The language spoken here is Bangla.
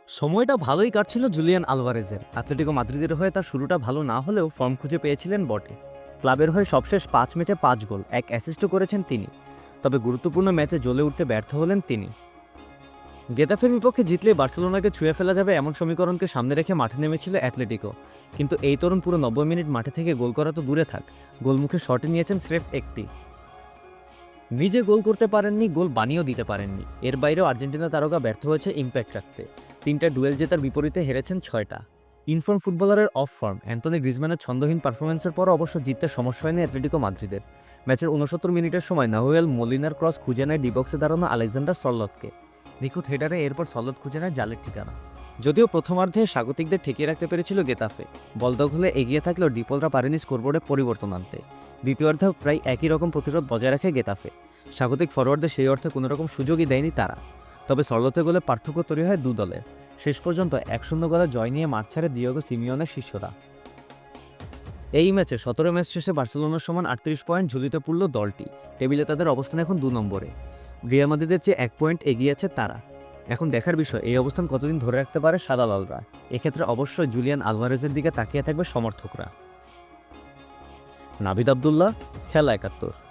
সময়টা ভালোই কাটছিল জুলিয়ান আলভারেজের। অ্যাটলেটিকো মাদ্রিদের হয়ে তার শুরুটা ভালো না হলেও ফর্ম খুঁজে পেয়েছিলেন বটে। ক্লাবের হয়ে সবশেষ ৫ ম্যাচে ৫ গোল, ১ অ্যাসিস্টও করেছেন তিনি। তবে গুরুত্বপূর্ণ ম্যাচে জ্বলে উঠতে ব্যর্থ হলেন তিনি। গেতাফের বিপক্ষে জিতলে বার্সেলোনাকে ছুঁয়ে ফেলা যাবে এমন সমীকরণকে সামনে রেখে মাঠে নেমেছিল অ্যাটলেটিকো। কিন্তু এই তরুণ পুরো ৯০ মিনিট মাঠে থেকে গোল করা তো দূরে থাক, গোলমুখে শটে নিয়েছেন স্রেফ একটি। নিজে গোল করতে পারেননি, গোল বানিয়েও দিতে পারেননি। এর বাইরেও আর্জেন্টিনা তারকা ব্যর্থ হয়েছে ইম্প্যাক্ট রাখতে। ৩টা ডুয়েল জেতার বিপরীতে হেরেছেন ৬টা। ইনফর্ম ফুটবলারের অফ ফর্ম অ্যান্টনি গ্রিজম্যানের ছন্দহীন পারফরম্যান্সের পরও অবশ্য জিততে সমস্যা হয়নি অ্যাটলেটিকো মাদ্রিদের। ম্যাচের ৬৯ মিনিটের সময় নাহুয়েল মোলিনার ক্রস খুঁজে নেয় ডিবক্সে দাঁড়ানো আলেকজান্ডার সরলতকে। নিখুঁত হেডারে এরপর সরলত খুঁজে নেয় জালের ঠিকানা। যদিও প্রথমার্ধে স্বাগতিকদের ঠেকিয়ে রাখতে পেরেছিল গেতাফে, বল দখলে এগিয়ে থাকলেও ডিপলরা পারেনি স্কোরবোর্ডে পরিবর্তন আনতে। দ্বিতীয়ার্ধেও প্রায় একই রকম প্রতিরোধ বজায় রাখে গেতাফে। স্বাগতিক ফরোয়ার্ডদের সেই অর্থে কোনো রকম সুযোগই দেয়নি তারা। তবে সরলতে গোলে পার্থক্য তৈরি হয় দু দলের। শেষ পর্যন্ত ১-০ গোলে জয় নিয়ে মাঠ ছাড়ে দিয়েগো সিমিওনের শিষ্যরা। এই ম্যাচে ১৭ ম্যাচ শেষে বার্সেলোনার সমান ৩৮ পয়েন্ট ঝুলিতে পড়ল দলটি। টেবিলে তাদের অবস্থান এখন ২ নম্বরে। রিয়াল মাদ্রিদের চেয়ে ১ পয়েন্ট এগিয়ে আছে তারা। এখন দেখার বিষয় এই অবস্থান কতদিন ধরে রাখতে পারে সাদা লালরা। এক্ষেত্রে অবশ্যই জুলিয়ান আলভারেজের দিকে তাকিয়ে থাকবে সমর্থকরা। নাভিদ আবদুল্লাহ, খেলা ৭১।